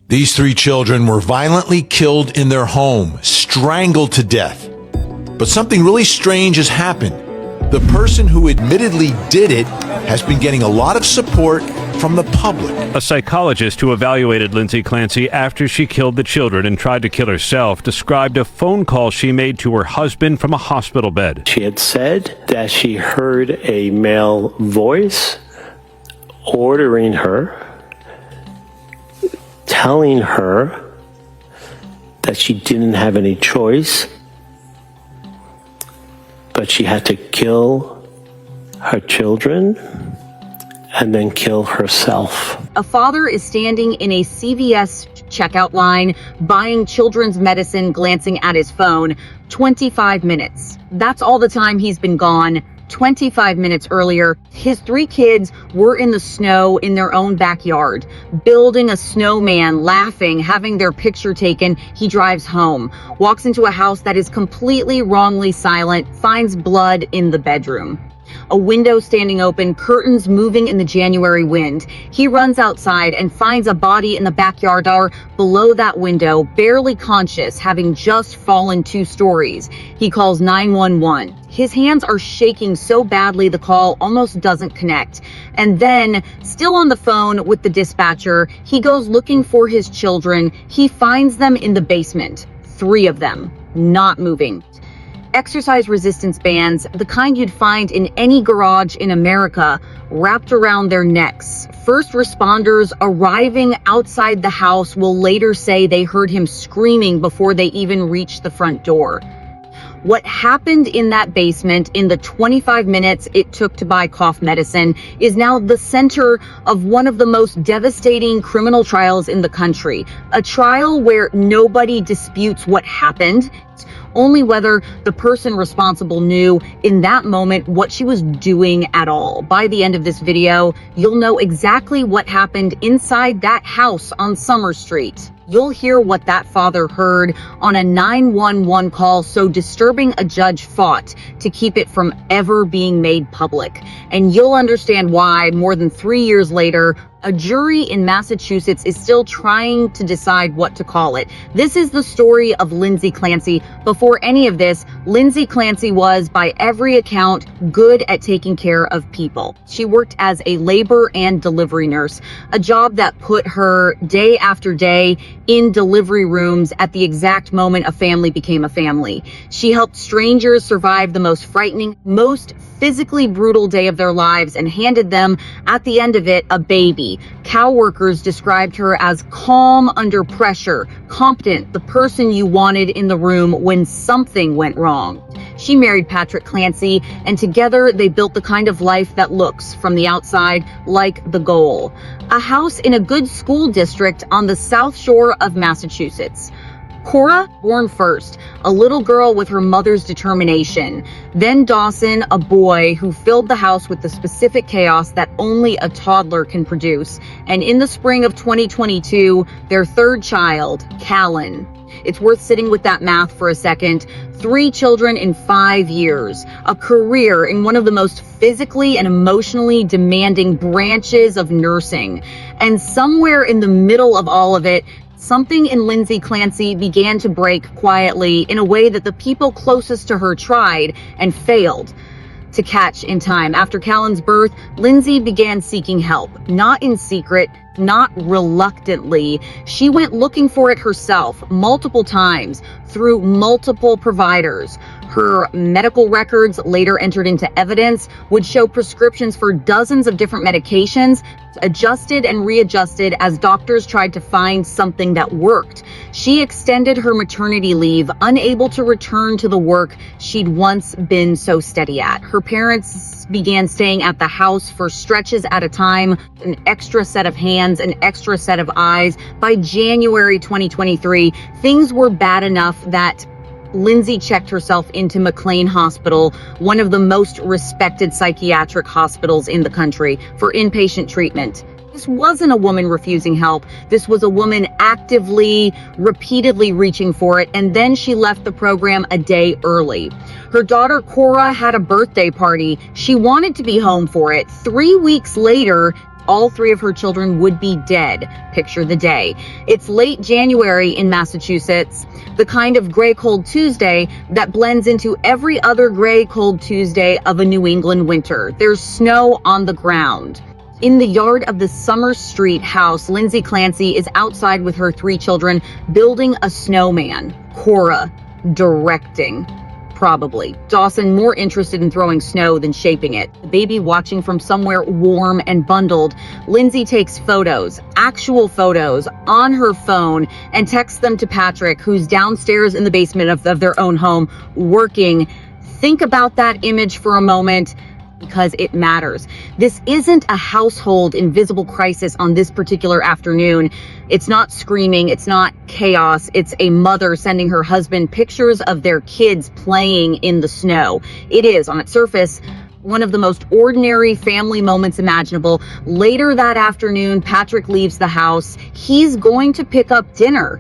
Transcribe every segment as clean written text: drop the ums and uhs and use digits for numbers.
These 3 children were violently killed in their home, strangled to death. But something really strange has happened. The person who admittedly did it has been getting a lot of support from the public. A psychologist who evaluated Lindsay Clancy after she killed the children and tried to kill herself described a phone call she made to her husband from a hospital bed. She had said that she heard a male voice ordering her, telling her that she didn't have any choice, but she had to kill her children and then kill herself. A father is standing in a CVS checkout line, buying children's medicine, glancing at his phone. 25 minutes. That's all the time he's been gone. 25 minutes earlier, his 3 kids were in the snow in their own backyard, building a snowman, laughing, having their picture taken. He drives home, walks into a house that is completely wrongly silent, finds blood in the bedroom. A window standing open, curtains moving in the January wind. He runs outside and finds a body in the backyard or below that window, barely conscious, having just fallen 2 stories. He calls 911. His hands are shaking so badly the call almost doesn't connect. And then, still on the phone with the dispatcher, he goes looking for his children. He finds them in the basement, 3 of them, not moving. Exercise resistance bands, the kind you'd find in any garage in America, wrapped around their necks. First responders arriving outside the house will later say they heard him screaming before they even reached the front door. What happened in that basement in the 25 minutes it took to buy cough medicine is now the center of one of the most devastating criminal trials in the country. A trial where nobody disputes what happened, only whether the person responsible knew in that moment what she was doing at all. By the end of this video, you'll know exactly what happened inside that house on Summer Street. You'll hear what that father heard on a 911 call so disturbing a judge fought to keep it from ever being made public. And you'll understand why, more than 3 years later, a jury in Massachusetts is still trying to decide what to call it. This is the story of Lindsay Clancy. Before any of this, Lindsay Clancy was, by every account, good at taking care of people. She worked as a labor and delivery nurse, a job that put her day after day in delivery rooms at the exact moment a family became a family. She helped strangers survive the most frightening, most physically brutal day of their lives and handed them, at the end of it, a baby. Cow workers described her as calm under pressure, competent, the person you wanted in the room when something went wrong. She married Patrick Clancy, and together they built the kind of life that looks, from the outside, like the goal. A house in a good school district on the South Shore of Massachusetts. Cora, born first, a little girl with her mother's determination. Then Dawson, a boy who filled the house with the specific chaos that only a toddler can produce. And in the spring of 2022, their 3rd child, Callan. It's worth sitting with that math for a second. 3 children in 5 years, a career in one of the most physically and emotionally demanding branches of nursing. And somewhere in the middle of all of it, something in Lindsay Clancy began to break quietly in a way that the people closest to her tried and failed to catch in time. After Callan's birth, Lindsay began seeking help, not in secret, not reluctantly. She went looking for it herself multiple times through multiple providers. Her medical records, later entered into evidence, would show prescriptions for dozens of different medications, adjusted and readjusted as doctors tried to find something that worked. She extended her maternity leave, unable to return to the work she'd once been so steady at. Her parents began staying at the house for stretches at a time, an extra set of hands, an extra set of eyes. By January 2023, things were bad enough that Lindsay checked herself into McLean Hospital, one of the most respected psychiatric hospitals in the country, for inpatient treatment. This wasn't a woman refusing help. This was a woman actively, repeatedly reaching for it, and then she left the program a day early. Her daughter Cora had a birthday party. She wanted to be home for it. 3 weeks later, All 3 of her children would be dead. Picture the day. It's late January in Massachusetts, the kind of gray cold Tuesday that blends into every other gray cold Tuesday of a New England winter. There's snow on the ground. In the yard of the Summer Street house, Lindsay Clancy is outside with her 3 children building a snowman. Cora directing. Probably. Dawson more interested in throwing snow than shaping it. The baby watching from somewhere warm and bundled. Lindsay takes photos, actual photos, on her phone and texts them to Patrick, who's downstairs in the basement of their own home, working. Think about that image for a moment, because it matters. This isn't a household invisible crisis on this particular afternoon. It's not screaming, it's not chaos, it's a mother sending her husband pictures of their kids playing in the snow. It is, on its surface, one of the most ordinary family moments imaginable. Later that afternoon, Patrick leaves the house. He's going to pick up dinner.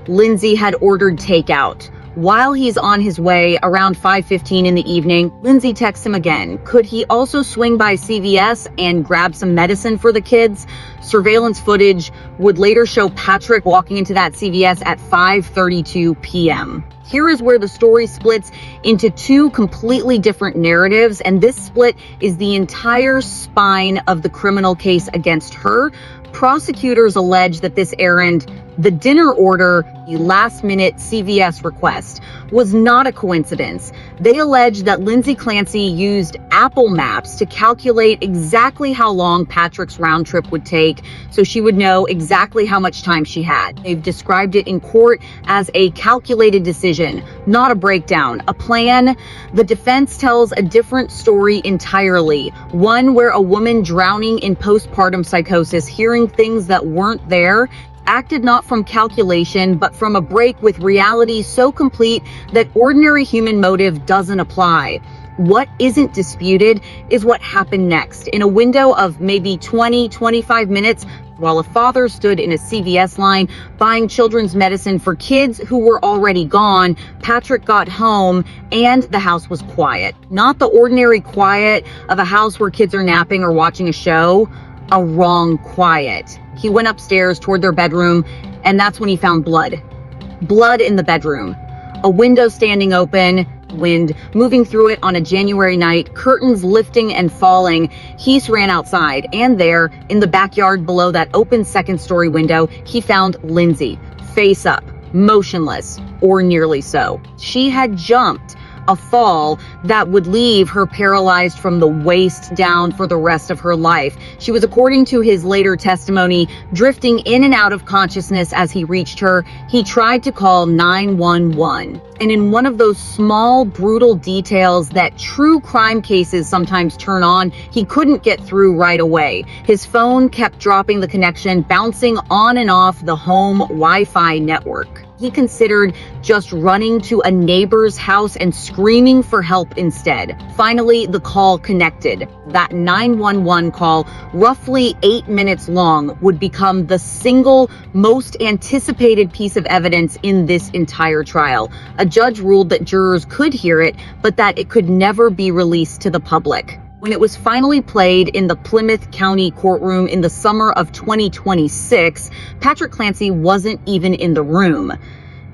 Lindsay had ordered takeout. While he's on his way, around 5:15 in the evening, Lindsay texts him again. Could he also swing by CVS and grab some medicine for the kids? Surveillance footage would later show Patrick walking into that CVS at 5:32 p.m. Here is where the story splits into 2 completely different narratives, and this split is the entire spine of the criminal case against her. Prosecutors allege that this errand, the dinner order, the last-minute CVS request, was not a coincidence. They allege that Lindsay Clancy used Apple Maps to calculate exactly how long Patrick's round trip would take, so she would know exactly how much time she had. They've described it in court as a calculated decision, not a breakdown, a plan. The defense tells a different story entirely, one where a woman drowning in postpartum psychosis, hearing things that weren't there, acted not from calculation, but from a break with reality so complete that ordinary human motive doesn't apply. What isn't disputed is what happened next. In a window of maybe 20-25 minutes, while a father stood in a CVS line buying children's medicine for kids who were already gone, Patrick got home and the house was quiet. Not the ordinary quiet of a house where kids are napping or watching a show, a wrong quiet. He went upstairs toward their bedroom, and that's when he found blood. Blood in the bedroom. A window standing open, wind moving through it on a January night, curtains lifting and falling. He ran outside, and there, in the backyard below that open second-story window, he found Lindsay, face up, motionless, or nearly so. She had jumped a fall that would leave her paralyzed from the waist down for the rest of her life. She was, according to his later testimony, drifting in and out of consciousness as he reached her. He tried to call 911. And in one of those small, brutal details that true crime cases sometimes turn on, he couldn't get through right away. His phone kept dropping the connection, bouncing on and off the home Wi-Fi network. He considered just running to a neighbor's house and screaming for help instead. Finally, the call connected. That 911 call, roughly 8 minutes long, would become the single most anticipated piece of evidence in this entire trial. A judge ruled that jurors could hear it, but that it could never be released to the public. When it was finally played in the Plymouth County courtroom in the summer of 2026, Patrick Clancy wasn't even in the room.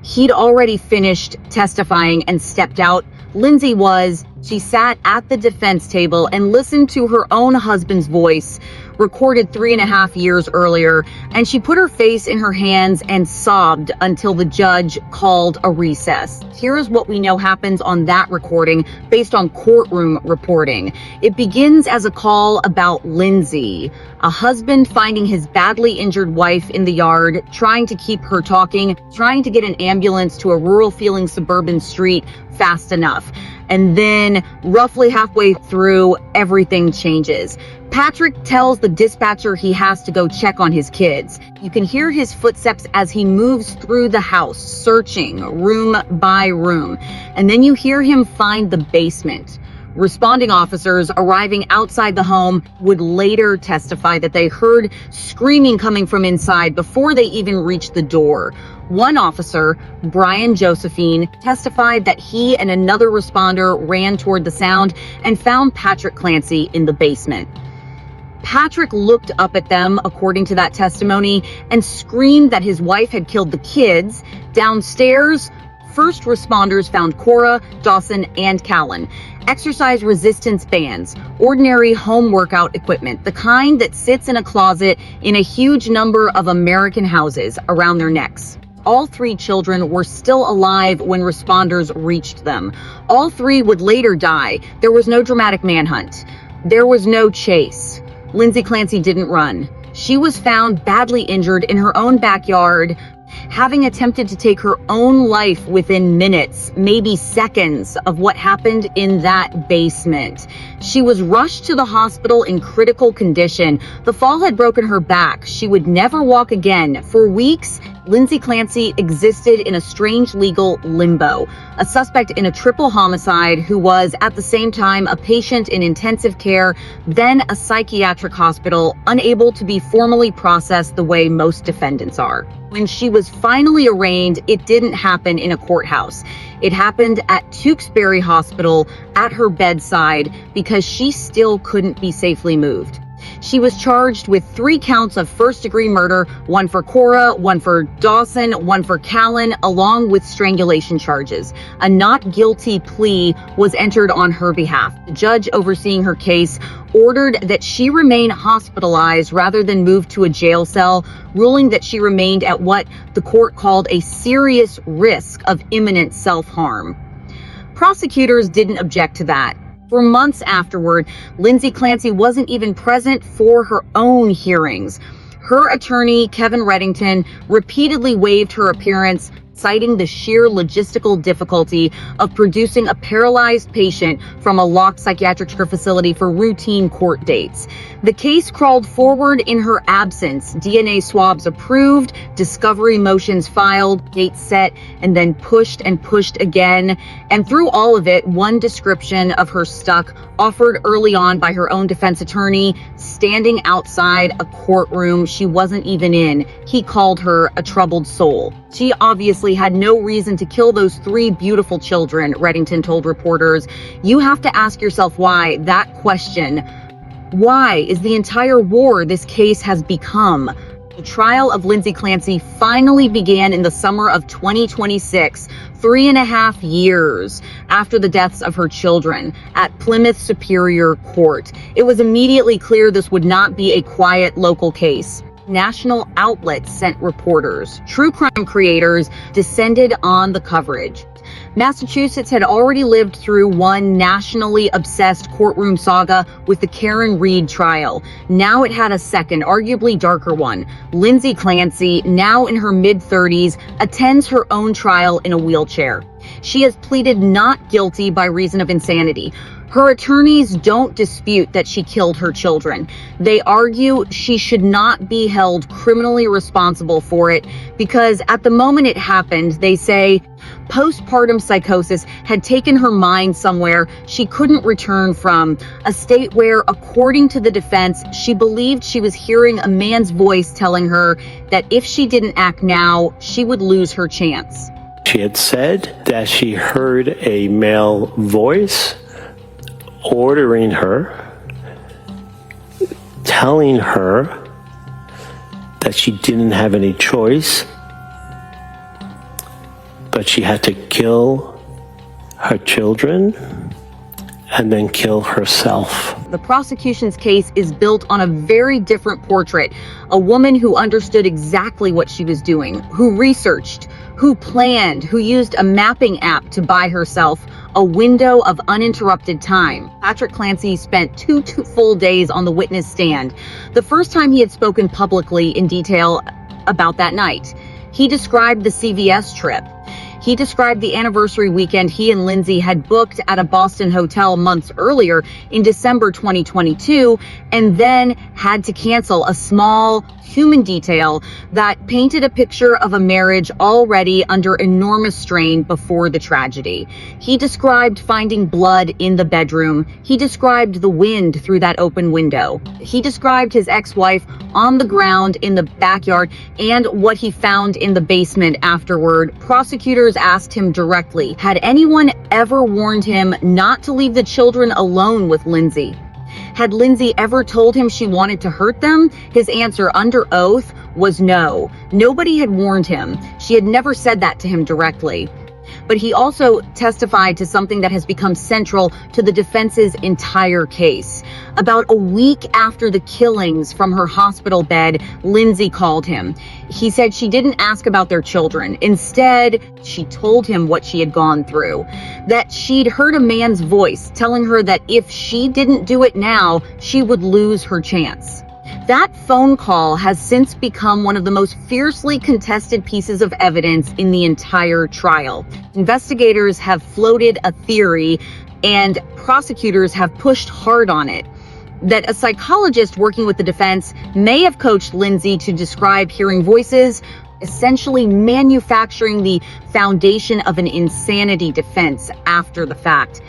He'd already finished testifying and stepped out. Lindsay was. She sat at the defense table and listened to her own husband's voice, recorded 3.5 years earlier, and she put her face in her hands and sobbed until the judge called a recess. Here is what we know happens on that recording based on courtroom reporting. It begins as a call about Lindsay, a husband finding his badly injured wife in the yard, trying to keep her talking, trying to get an ambulance to a rural-feeling suburban street fast enough. And then, roughly halfway through, everything changes. Patrick tells the dispatcher he has to go check on his kids. You can hear his footsteps as he moves through the house, searching room by room. And then you hear him find the basement. Responding officers arriving outside the home would later testify that they heard screaming coming from inside before they even reached the door. One officer, Brian Josephine, testified that he and another responder ran toward the sound and found Patrick Clancy in the basement. Patrick looked up at them, according to that testimony, and screamed that his wife had killed the kids. Downstairs, first responders found Cora, Dawson, and Callan. Exercise resistance bands, ordinary home workout equipment, the kind that sits in a closet in a huge number of American houses around their necks. All three children were still alive when responders reached them. All three would later die. There was no dramatic manhunt. There was no chase. Lindsay Clancy didn't run. She was found badly injured in her own backyard, having attempted to take her own life within minutes, maybe seconds, of what happened in that basement. She was rushed to the hospital in critical condition. The fall had broken her back. She would never walk again. For weeks, Lindsay Clancy existed in a strange legal limbo, a suspect in a triple homicide who was at the same time a patient in intensive care, then a psychiatric hospital, unable to be formally processed the way most defendants are. When she was finally arraigned, it didn't happen in a courthouse. It happened at Tewksbury Hospital at her bedside because she still couldn't be safely moved. She was charged with 3 counts of first-degree murder, 1 for Cora, 1 for Dawson, 1 for Callan, along with strangulation charges. A not guilty plea was entered on her behalf. The judge overseeing her case ordered that she remain hospitalized rather than moved to a jail cell, ruling that she remained at what the court called a serious risk of imminent self-harm. Prosecutors didn't object to that. For months afterward, Lindsay Clancy wasn't even present for her own hearings. Her attorney, Kevin Reddington, repeatedly waived her appearance, citing the sheer logistical difficulty of producing a paralyzed patient from a locked psychiatric facility for routine court dates. The case crawled forward in her absence. DNA swabs approved, discovery motions filed, dates set, and then pushed and pushed again. And through all of it, one description of her stuck, offered early on by her own defense attorney, standing outside a courtroom she wasn't even in. He called her a troubled soul. She obviously had no reason to kill those 3 beautiful children, Reddington told reporters. You have to ask yourself why. That question, why is the entire war this case has become? The trial of Lindsay Clancy finally began in the summer of 2026, 3.5 years after the deaths of her children, at Plymouth Superior Court. It was immediately clear this would not be a quiet local case. National outlets sent reporters. True crime creators descended on the coverage. Massachusetts had already lived through one nationally obsessed courtroom saga with the Karen Reed trial. Now it had a second, arguably darker one. Lindsay Clancy, now in her mid-30s, attends her own trial in a wheelchair. She has pleaded not guilty by reason of insanity. Her attorneys don't dispute that she killed her children. They argue she should not be held criminally responsible for it because at the moment it happened, they say, postpartum psychosis had taken her mind somewhere she couldn't return from, a state where, according to the defense, she believed she was hearing a man's voice telling her that if she didn't act now, she would lose her chance. She had said that she heard a male voice ordering her, telling her that she didn't have any choice, but she had to kill her children and then kill herself. The prosecution's case is built on a very different portrait. A woman who understood exactly what she was doing, who researched, who planned, who used a mapping app to buy herself a window of uninterrupted time. Patrick Clancy spent 2 full days on the witness stand. The first time he had spoken publicly in detail about that night. He described the CVS trip. He described the anniversary weekend he and Lindsay had booked at a Boston hotel months earlier in December 2022, and then had to cancel a small human detail that painted a picture of a marriage already under enormous strain before the tragedy. He described finding blood in the bedroom. He described the wind through that open window. He described his ex-wife on the ground in the backyard and what he found in the basement afterward. Prosecutors asked him directly, had anyone ever warned him not to leave the children alone with Lindsay? Had Lindsay ever told him she wanted to hurt them? His answer under oath was no. Nobody had warned him. She had never said that to him directly. But he also testified to something that has become central to the defense's entire case. About a week after the killings from her hospital bed, Lindsay called him. He said she didn't ask about their children. Instead, she told him what she had gone through, that she'd heard a man's voice telling her that if she didn't do it now, she would lose her chance. That phone call has since become one of the most fiercely contested pieces of evidence in the entire trial. Investigators have floated a theory, and prosecutors have pushed hard on it, that a psychologist working with the defense may have coached Lindsay to describe hearing voices, essentially manufacturing the foundation of an insanity defense after the fact.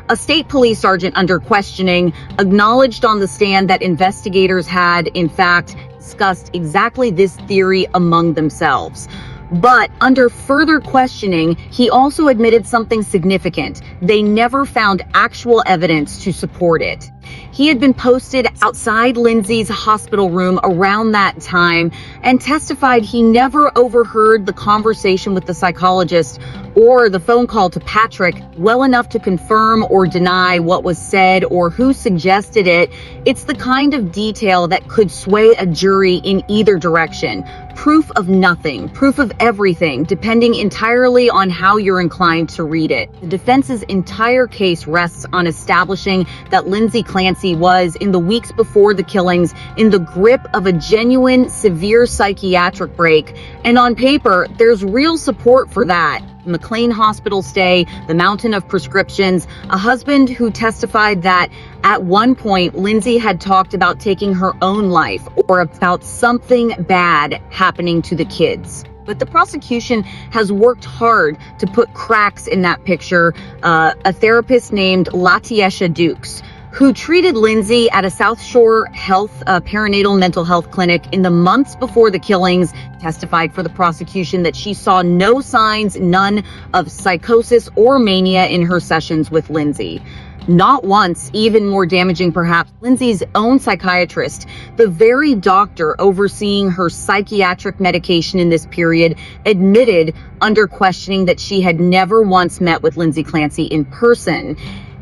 A state police sergeant under questioning acknowledged on the stand that investigators had, in fact, discussed exactly this theory among themselves. But under further questioning, he also admitted something significant. They never found actual evidence to support it. He had been posted outside Lindsay's hospital room around that time and testified he never overheard the conversation with the psychologist or the phone call to Patrick well enough to confirm or deny what was said or who suggested it. It's the kind of detail that could sway a jury in either direction. Proof of nothing, proof of everything, depending entirely on how you're inclined to read it. The defense's entire case rests on establishing that Lindsay Clancy was, in the weeks before the killings, in the grip of a genuine, severe psychiatric break. And on paper, there's real support for that. McLean Hospital stay, the mountain of prescriptions, a husband who testified that at one point Lindsay had talked about taking her own life or about something bad happening to the kids. But the prosecution has worked hard to put cracks in that picture. A therapist named Latiesha Dukes, who treated Lindsay at a South Shore Health perinatal mental health clinic in the months before the killings, testified for the prosecution that she saw no signs, none of psychosis or mania in her sessions with Lindsay. Not once, even more damaging perhaps, Lindsay's own psychiatrist, the very doctor overseeing her psychiatric medication in this period, admitted under questioning that she had never once met with Lindsay Clancy in person.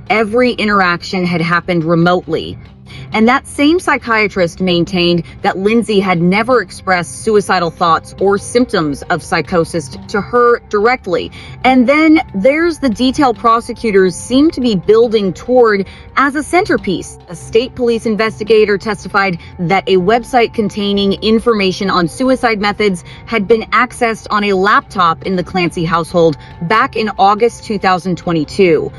Every interaction had happened remotely. And that same psychiatrist maintained that Lindsay had never expressed suicidal thoughts or symptoms of psychosis to her directly. And then there's the detail prosecutors seem to be building toward as a centerpiece. A state police investigator testified that a website containing information on suicide methods had been accessed on a laptop in the Clancy household back in August 2022.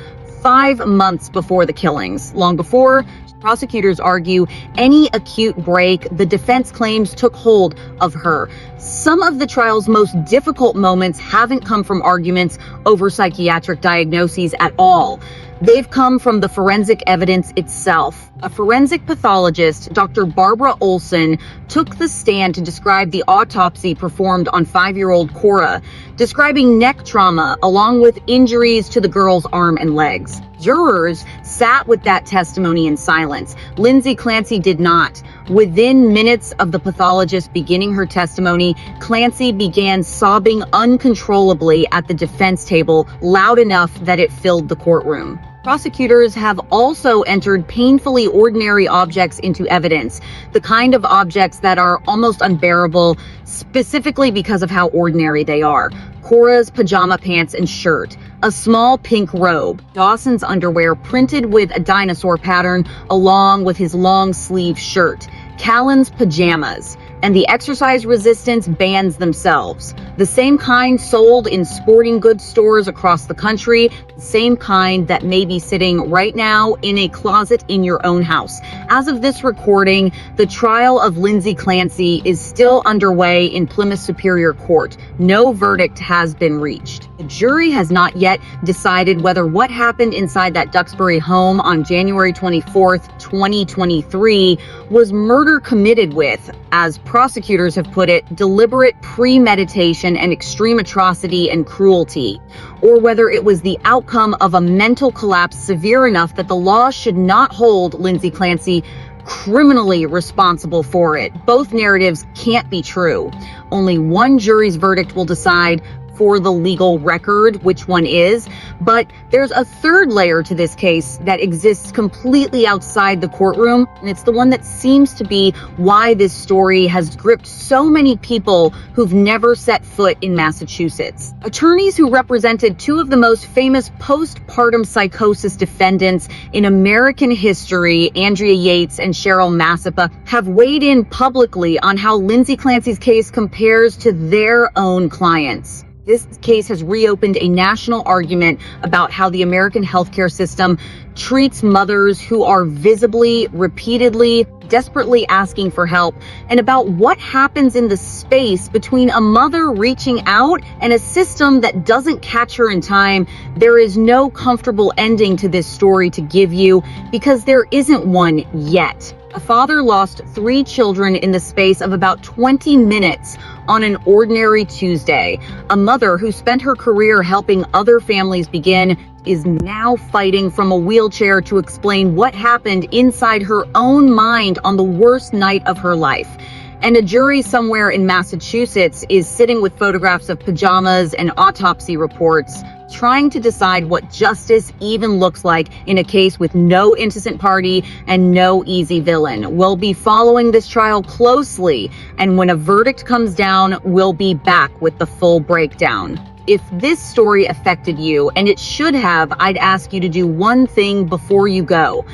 5 months before the killings. Long before, prosecutors argue any acute break the defense claims took hold of her. Some of the trial's most difficult moments haven't come from arguments over psychiatric diagnoses at all. They've come from the forensic evidence itself. A forensic pathologist, Dr. Barbara Olson, took the stand to describe the autopsy performed on 5-year-old Cora, describing neck trauma along with injuries to the girl's arm and legs. Jurors sat with that testimony in silence. Lindsay Clancy did not. Within minutes of the pathologist beginning her testimony, Clancy began sobbing uncontrollably at the defense table, loud enough that it filled the courtroom. Prosecutors have also entered painfully ordinary objects into evidence, the kind of objects that are almost unbearable, specifically because of how ordinary they are. Cora's pajama pants and shirt, a small pink robe, Dawson's underwear printed with a dinosaur pattern along with his long sleeve shirt, Callan's pajamas, and the exercise resistance bands themselves. The same kind sold in sporting goods stores across the country, the same kind that may be sitting right now in a closet in your own house. As of this recording, the trial of Lindsay Clancy is still underway in Plymouth Superior Court. No verdict has been reached. The jury has not yet decided whether what happened inside that Duxbury home on January 24th, 2023 was murder committed with, as prosecutors have put it, deliberate premeditation and extreme atrocity and cruelty, or whether it was the outcome of a mental collapse severe enough that the law should not hold Lindsay Clancy criminally responsible for it. Both narratives can't be true. Only one jury's verdict will decide for the legal record which one is, but there's a third layer to this case that exists completely outside the courtroom, and it's the one that seems to be why this story has gripped so many people who've never set foot in Massachusetts. Attorneys who represented two of the most famous postpartum psychosis defendants in American history, Andrea Yates and Cheryl Massipa, have weighed in publicly on how Lindsay Clancy's case compares to their own clients. This case has reopened a national argument about how the American healthcare system treats mothers who are visibly, repeatedly, desperately asking for help, and about what happens in the space between a mother reaching out and a system that doesn't catch her in time. There is no comfortable ending to this story to give you because there isn't one yet. A father lost 3 children in the space of about 20 minutes on an ordinary Tuesday. A mother who spent her career helping other families begin is now fighting from a wheelchair to explain what happened inside her own mind on the worst night of her life. And a jury somewhere in Massachusetts is sitting with photographs of pajamas and autopsy reports, trying to decide what justice even looks like in a case with no innocent party and no easy villain. We'll be following this trial closely, and when a verdict comes down, we'll be back with the full breakdown. If this story affected you, and it should have, I'd ask you to do one thing before you go.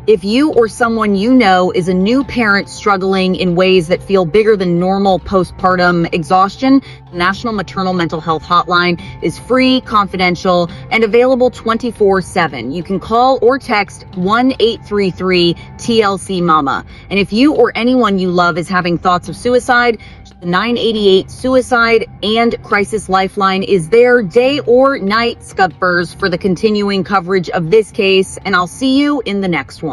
If you or someone you know is a new parent struggling in ways that feel bigger than normal postpartum exhaustion, the National Maternal Mental Health Hotline is free, confidential, and available 24/7. You can call or text 1-833-TLC-MAMA. And if you or anyone you love is having thoughts of suicide, the 988 Suicide and Crisis Lifeline is there day or night, Scuppers, for the continuing coverage of this case, and I'll see you in the next one.